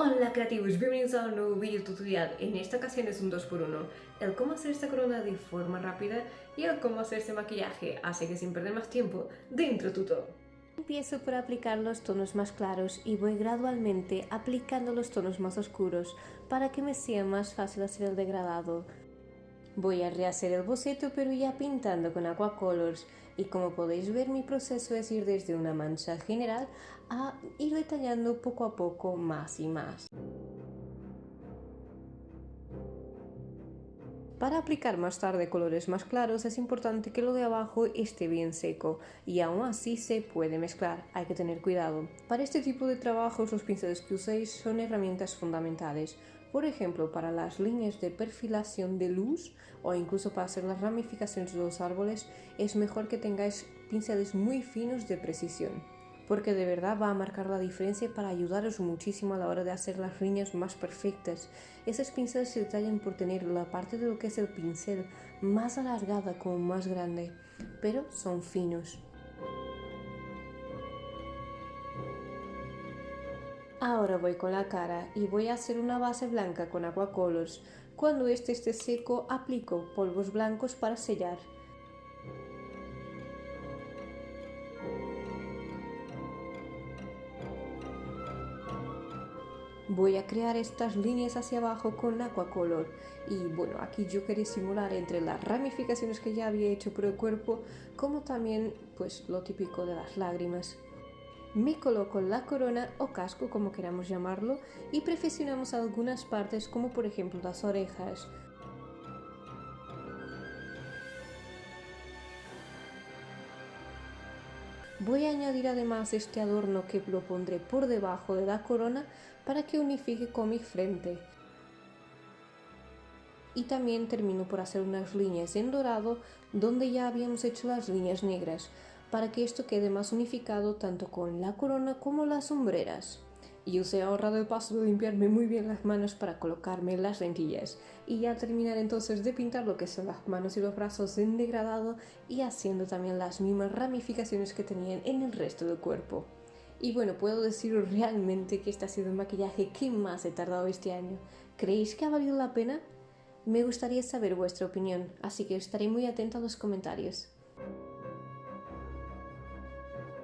Hola creativos, bienvenidos a un nuevo vídeo tutorial. En esta ocasión es un 2x1, el cómo hacer esta corona de forma rápida y el cómo hacer este maquillaje, así que sin perder más tiempo, dentro tuto. Empiezo por aplicar los tonos más claros y voy gradualmente aplicando los tonos más oscuros para que me sea más fácil hacer el degradado. Voy a rehacer el boceto pero ya pintando con Aquacolors y como podéis ver mi proceso es ir desde una mancha general a ir detallando poco a poco más y más. Para aplicar más tarde colores más claros es importante que lo de abajo esté bien seco y aún así se puede mezclar, hay que tener cuidado. Para este tipo de trabajos los pinceles que uséis son herramientas fundamentales. Por ejemplo, para las líneas de perfilación de luz o incluso para hacer las ramificaciones de los árboles es mejor que tengáis pinceles muy finos de precisión, porque de verdad va a marcar la diferencia para ayudaros muchísimo a la hora de hacer las líneas más perfectas. Esos pinceles se detallan por tener la parte de lo que es el pincel más alargada como más grande, pero son finos. Ahora voy con la cara y voy a hacer una base blanca con Aquacolors. Cuando este esté seco, aplico polvos blancos para sellar. Voy a crear estas líneas hacia abajo con Aquacolor y bueno, aquí yo quería simular entre las ramificaciones que ya había hecho por el cuerpo como también pues lo típico de las lágrimas. Me coloco la corona o casco como queramos llamarlo y perfeccionamos algunas partes como por ejemplo las orejas. Voy a añadir además este adorno que lo pondré por debajo de la corona para que unifique con mi frente. Y también termino por hacer unas líneas en dorado donde ya habíamos hecho las líneas negras para que esto quede más unificado tanto con la corona como las sombreras. Y os he ahorrado el paso de limpiarme muy bien las manos para colocarme las lentillas y ya terminar entonces de pintar lo que son las manos y los brazos en degradado y haciendo también las mismas ramificaciones que tenían en el resto del cuerpo. Y bueno, puedo deciros realmente que este ha sido el maquillaje que más he tardado este año. ¿Creéis que ha valido la pena? Me gustaría saber vuestra opinión, así que estaré muy atenta a los comentarios.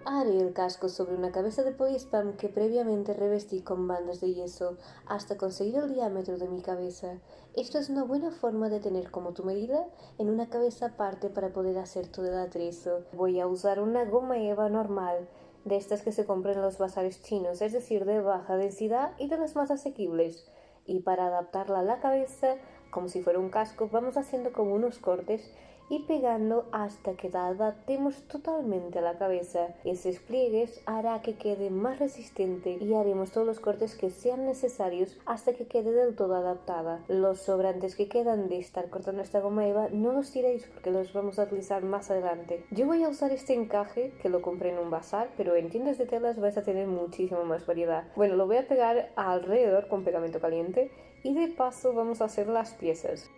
Haré el casco sobre una cabeza de poliespam que previamente revestí con bandas de yeso hasta conseguir el diámetro de mi cabeza. Esto es una buena forma de tener como tu medida en una cabeza aparte para poder hacer todo el atrezo. Voy a usar una goma eva normal, de estas que se compran en los bazares chinos, es decir, de baja densidad y de las más asequibles. Y para adaptarla a la cabeza, como si fuera un casco, vamos haciendo como unos cortes y pegando hasta que la adaptemos totalmente a la cabeza. Esos pliegues hará que quede más resistente y haremos todos los cortes que sean necesarios hasta que quede del todo adaptada. Los sobrantes que quedan de estar cortando esta goma eva no los tiréis porque los vamos a utilizar más adelante. Yo voy a usar este encaje que lo compré en un bazar, pero en tiendas de telas vais a tener muchísima más variedad. Bueno, lo voy a pegar alrededor con pegamento caliente y de paso vamos a hacer las piezas.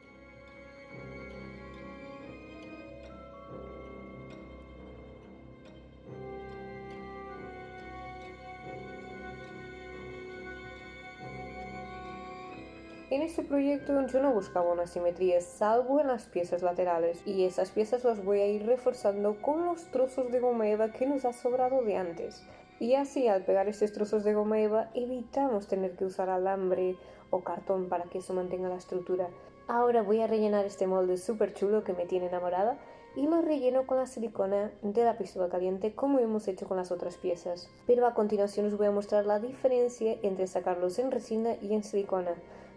En este proyecto yo no buscaba una simetría salvo en las piezas laterales y esas piezas las voy a ir reforzando con los trozos de goma eva que nos ha sobrado de antes. Y así al pegar estos trozos de goma eva evitamos tener que usar alambre o cartón para que eso mantenga la estructura. Ahora voy a rellenar este molde súper chulo que me tiene enamorada y lo relleno con la silicona de la pistola caliente como hemos hecho con las otras piezas. Pero a continuación os voy a mostrar la diferencia entre sacarlos en resina y en silicona.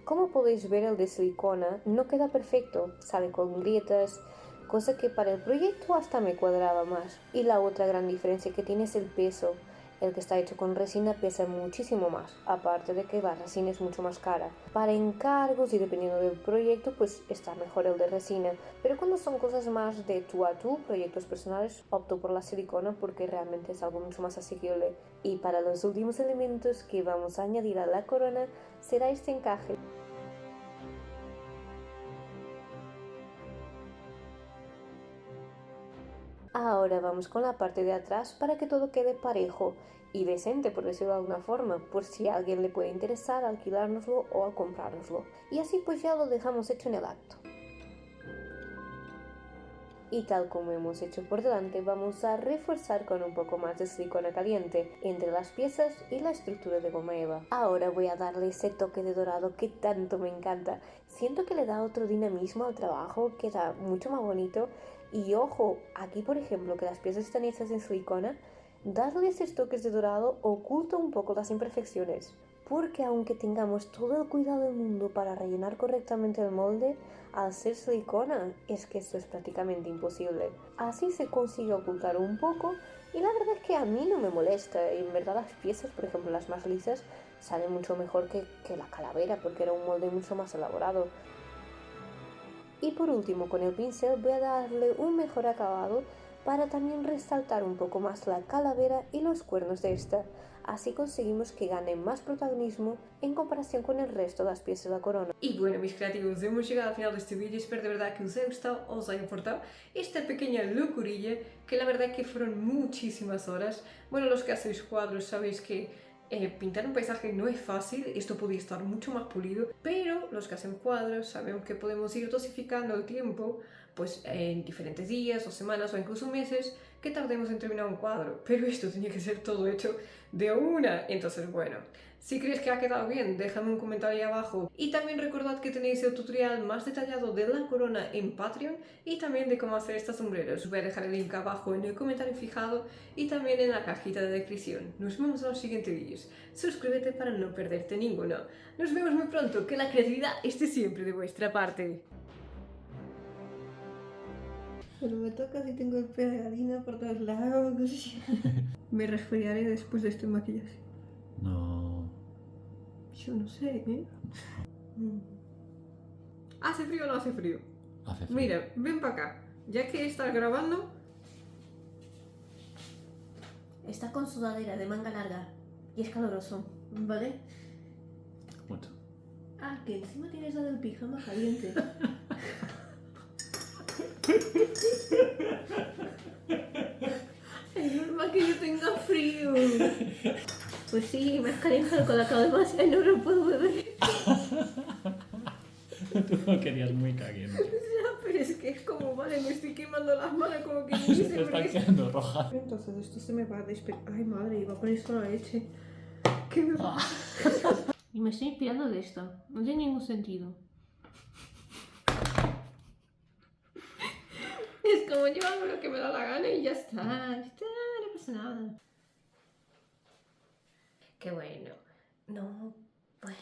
Como podéis ver, el de silicona no queda perfecto, sale con grietas, cosa que para el proyecto hasta me cuadraba más. Y la otra gran diferencia que tiene es el peso. El que está hecho con resina pesa muchísimo más, aparte de que la resina es mucho más cara. Para encargos y dependiendo del proyecto, pues está mejor el de resina. Pero cuando son cosas más de tú a tú, proyectos personales, opto por la silicona porque realmente es algo mucho más asequible. Y para los últimos elementos que vamos a añadir a la corona, será este encaje. Ahora vamos con la parte de atrás para que todo quede parejo y decente, por decirlo de alguna forma, por si a alguien le puede interesar alquilárnoslo o a comprárnoslo. Y así pues ya lo dejamos hecho en el acto. Y tal como hemos hecho por delante, vamos a reforzar con un poco más de silicona caliente entre las piezas y la estructura de goma eva. Ahora voy a darle ese toque de dorado que tanto me encanta. Siento que le da otro dinamismo al trabajo, queda mucho más bonito. Y ojo, aquí por ejemplo que las piezas están hechas en silicona, darle esos toques de dorado oculta un poco las imperfecciones. Porque aunque tengamos todo el cuidado del mundo para rellenar correctamente el molde, al ser silicona es que esto es prácticamente imposible. Así se consigue ocultar un poco y la verdad es que a mí no me molesta. En verdad las piezas, por ejemplo las más lisas, salen mucho mejor que la calavera porque era un molde mucho más elaborado. Y por último con el pincel voy a darle un mejor acabado para también resaltar un poco más la calavera y los cuernos de esta. Así conseguimos que gane más protagonismo en comparación con el resto de las piezas de la corona. Y bueno, mis creativos, hemos llegado al final de este vídeo. Espero de verdad que os haya gustado, os haya importado esta pequeña locurilla, que la verdad que fueron muchísimas horas. Bueno, los que hacéis cuadros sabéis que pintar un paisaje no es fácil, esto podría estar mucho más pulido, pero los que hacen cuadros sabemos que podemos ir dosificando el tiempo, pues en diferentes días o semanas o incluso meses que tardemos en terminar un cuadro, pero esto tenía que ser todo hecho de una. Entonces bueno, si crees que ha quedado bien, déjame un comentario ahí abajo. Y también recordad que tenéis el tutorial más detallado de la corona en Patreon y también de cómo hacer estas sombreros. Os voy a dejar el link abajo en el comentario fijado y también en la cajita de descripción. Nos vemos en los siguientes vídeos. Suscríbete para no perderte ninguno. Nos vemos muy pronto, que la creatividad esté siempre de vuestra parte. Pero me toca si tengo el pelo de gallina por todos lados. Me resfriaré después de este maquillaje. No. Yo no sé, ¿eh? ¿Hace frío o no hace frío? Hace frío. Mira, ven para acá. Ya que estás grabando... Está con sudadera de manga larga y es caloroso, ¿vale? Mucho. Ah, que encima tienes la del pijama caliente. Es normal que yo tenga frío. Pues sí, me has calentado con la cabeza y no lo puedo beber. Tú lo querías muy caliente. Ya, pero es que es como, vale, me estoy quemando las manos como que no Se sé te por están qué. quedando rojas. Entonces esto se me va a despegar. Ay, madre, iba a poner esto a la leche. ¿Qué me va? Y me estoy inspirando de esto. No tiene ningún sentido. Es como yo hago lo que me da la gana y ya está. Ya está, no pasa nada. Qué bueno. No, pues.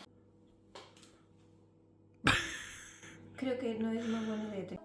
Creo que no es una buena idea.